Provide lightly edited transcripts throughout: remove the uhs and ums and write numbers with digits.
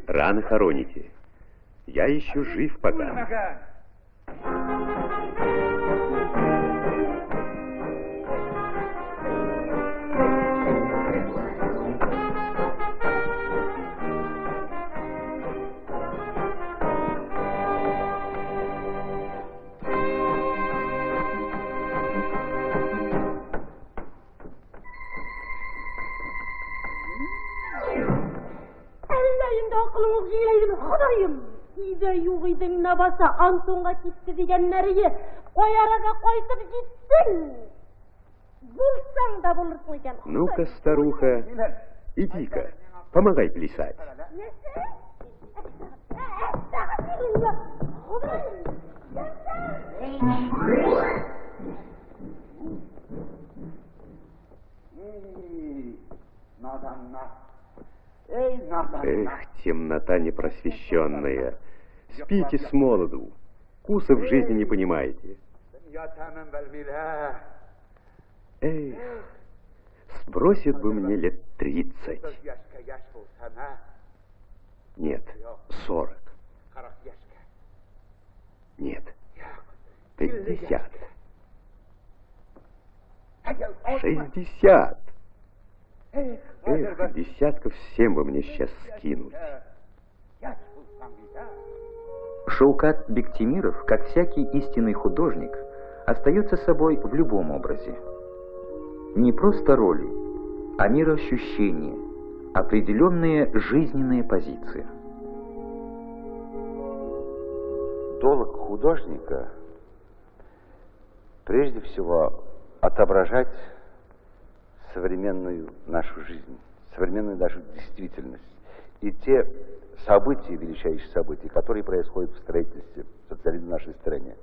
Рано хороните. Я еще жив пока. Basa Anton'a gitti diyenleri koyaraga koytup gitsin. Bulsan da bulursun eken. Ну-ка, старуха, иди-ка, помогай плясать. Эх, темнота непросвещенная. Спите с молоду, вкуса в жизни не понимаете. Эх, сбросит бы мне лет 30. Нет, 40. Нет, 50. 60. Эх, десятков 7 бы мне сейчас скинуть. Шаукат Бектимиров, как всякий истинный художник, остается собой в любом образе. Не просто роли, а мироощущения, определенные жизненные позиции. Долг художника прежде всего отображать современную нашу жизнь, современную нашу действительность и те события, величайшие события, которые происходят в строительстве социализма в нашей стране.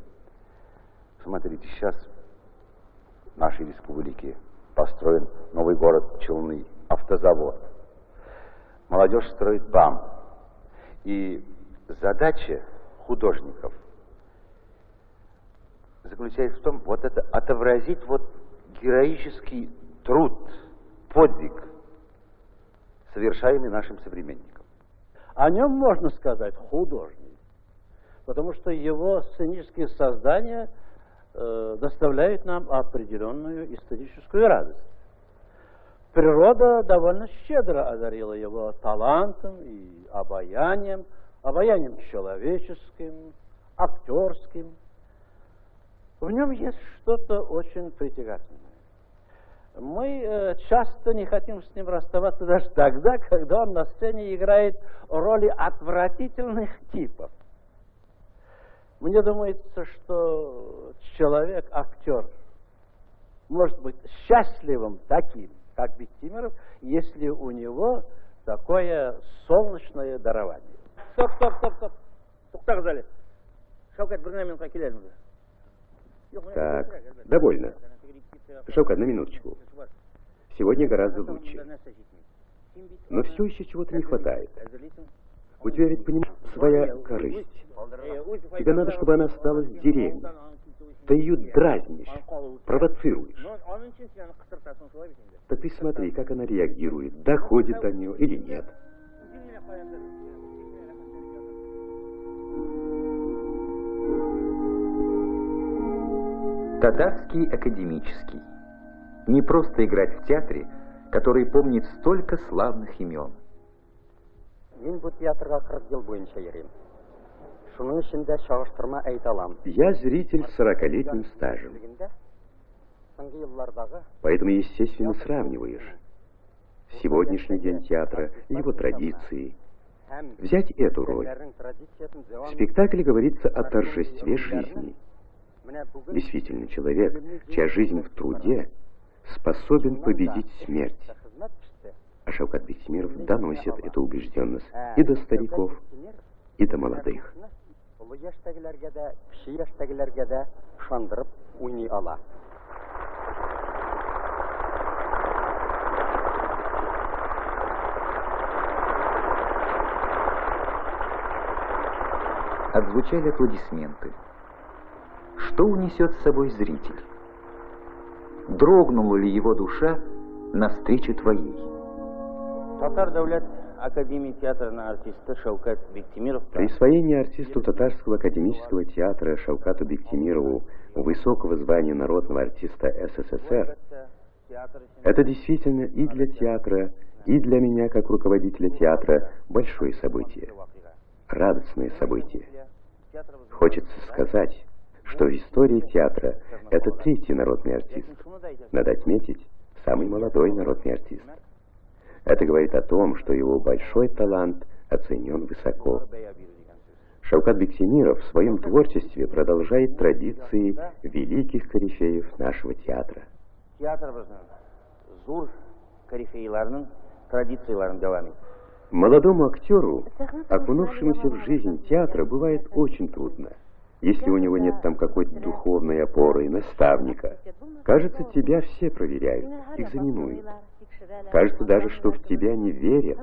Смотрите, сейчас в нашей республике построен новый город Челны, автозавод. Молодежь строит БАМ. И задача художников заключается в том, вот это отобразить вот героический труд, подвиг, совершаемый нашим современникам. О нем можно сказать художник, потому что его сценические создания доставляют нам определенную эстетическую радость. Природа довольно щедро одарила его талантом и обаянием человеческим, актерским. В нем есть что-то очень притягательное. Мы часто не хотим с ним расставаться даже тогда, когда он на сцене играет роли отвратительных типов. Мне думается, что человек, актер, может быть счастливым таким, как Бектимиров, если у него такое солнечное дарование. Стоп. Тоқтар Зале. Шавкат, бір минутқа келерміз. Так, довольно. Шавкат, на минуточку. Сегодня гораздо лучше. Но все еще чего-то не хватает. У тебя ведь, понимаешь, своя корысть. Тебе надо, чтобы она осталась в деревне. Ты ее дразнишь, провоцируешь. Так ты смотри, как она реагирует, доходит до нее или нет. Татарский академический. Не просто играть в театре, который помнит столько славных имен. Я зритель с 40-летним стажем. Поэтому, естественно, сравниваешь сегодняшний день театра, его традиции. Взять эту роль. В спектакле говорится о торжестве жизни. Действительно, человек, чья жизнь в труде, способен победить смерть. А Шавкат Бектимиров доносит эту убежденность и до стариков, и до молодых. Отзвучали аплодисменты. Что унесет с собой зритель? Дрогнула ли его душа навстречу твоей. Татар Давлет Академии театрының артисті Шаукат Бектимиров. Присвоение артисту Татарского академического театра Шаукату Бектимирову высокого звания народного артиста СССР — это действительно и для театра, и для меня, как руководителя театра, большое событие, радостное событие. Хочется сказать, что в истории театра это третий народный артист. Надо отметить, самый молодой народный артист. Это говорит о том, что его большой талант оценен высоко. Шаукат Бектимиров в своем творчестве продолжает традиции великих корифеев нашего театра. Зур корифейларның традицияларын давам етті. Молодому актеру, окунувшемуся в жизнь театра, бывает очень трудно, если у него нет там какой-то духовной опоры, наставника. Кажется, тебя все проверяют, экзаменуют. Кажется даже, что в тебя не верят.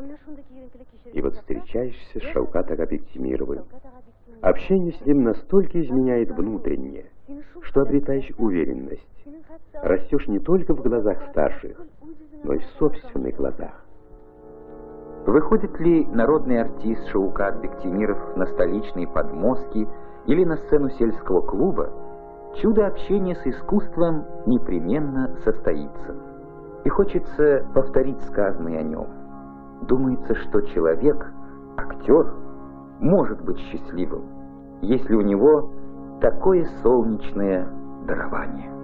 И вот встречаешься с Шаукатом Бектимировым. Общение с ним настолько изменяет внутреннее, что обретаешь уверенность. Растешь не только в глазах старших, но и в собственных глазах. Выходит ли народный артист Шаукат Бектимиров на столичные подмостки или на сцену сельского клуба, чудо общения с искусством непременно состоится. И хочется повторить сказанное о нем. Думается, что человек, актер, может быть счастливым, если у него такое солнечное дарование.